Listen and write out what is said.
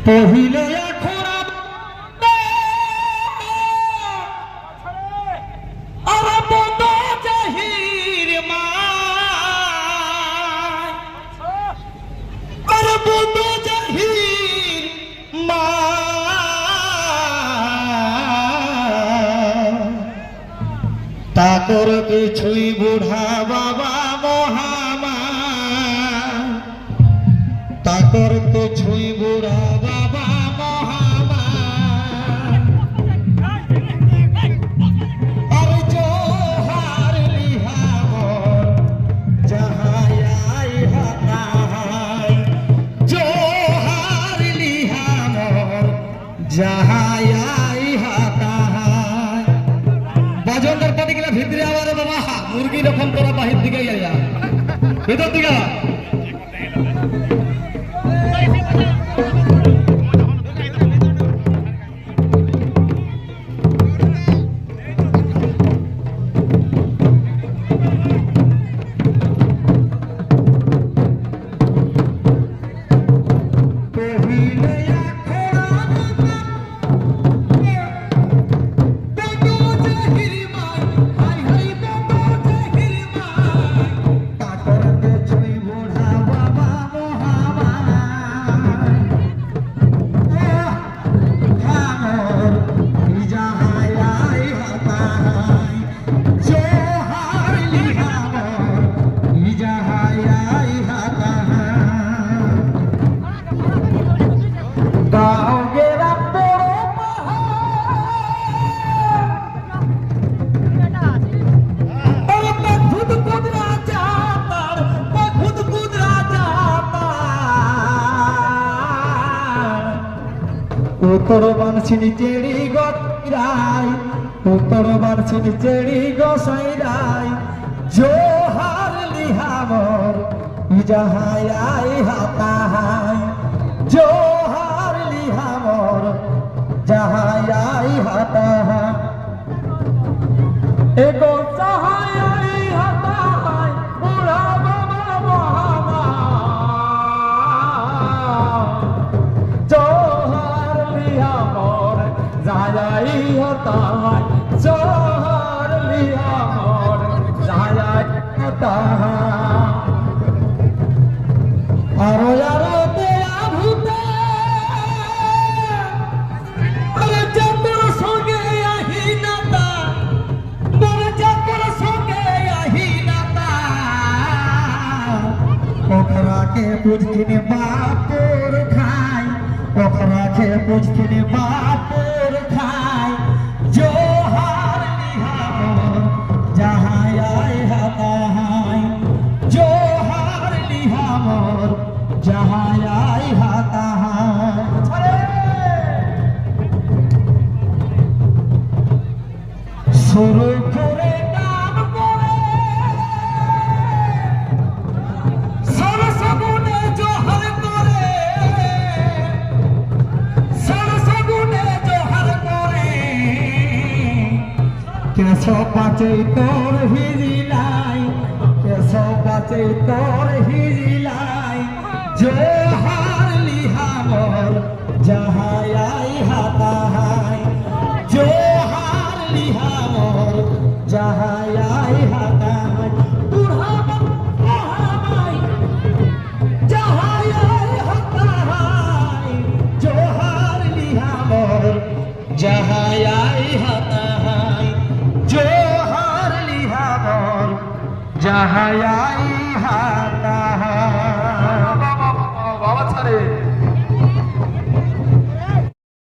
পহিলে এখন আর বদ জাহির মা আর বদ জাহির মা তাকর কিছুই বুড়া বাবা মহামা তাকর কিছুই বুড়া বাবা মহামা আর জোহার লিহামর জাহাই হাতাই জোহার লিহামর জাহাই হাতাই বাজনদার পাটি গেলে ভিতরে আবার বাবা মুরগি রকম তোরা বাহির দিকে যা ভিতর দিকে উত্তর বানছিনি চেড়ি গাই উত্তর বানছিনি চেড়ি গোসাইরাই জোহার লিহামর ইজাহাই আই হাতাহাই জোহার লিহামর জাহাই আই হাতাহাই এগো জাহাই আই হাতাহাই বুড়া বাবা মহামা জাহাই হতাই জোহার লিহামর জাহাই হতাই আরো আরো দেয়া ভূতে আরে চতুর সঙ্গে আহিনাতা বড় চতুর সঙ্গে আহিনাতা ওখরাকে বুঝকিনে বাপুর খাই ওখরাকে বুঝকিনে বাপুর খাই জোহার লিহামর জাহাই আই হাতাহাই জোহার লিহামর জাহাই আই হাতাহাই শুরু করে নাম করে সরসগুনে জোহার করে সরসগুনে জোহার করে কেশব বাঁচে তোর হিজিলাই কেশব বাঁচে তোর হিজিলাই জোহার লিহামর জাহাই আই হাতাহাই জোহার লিহামর জাহাই আই হাতাহাই বুড়া মহামাই জাহাই আই হাতাহাই জোহার লিহামর জাহাই আই হাতাহাই জোহার লিহামর জাহাই আই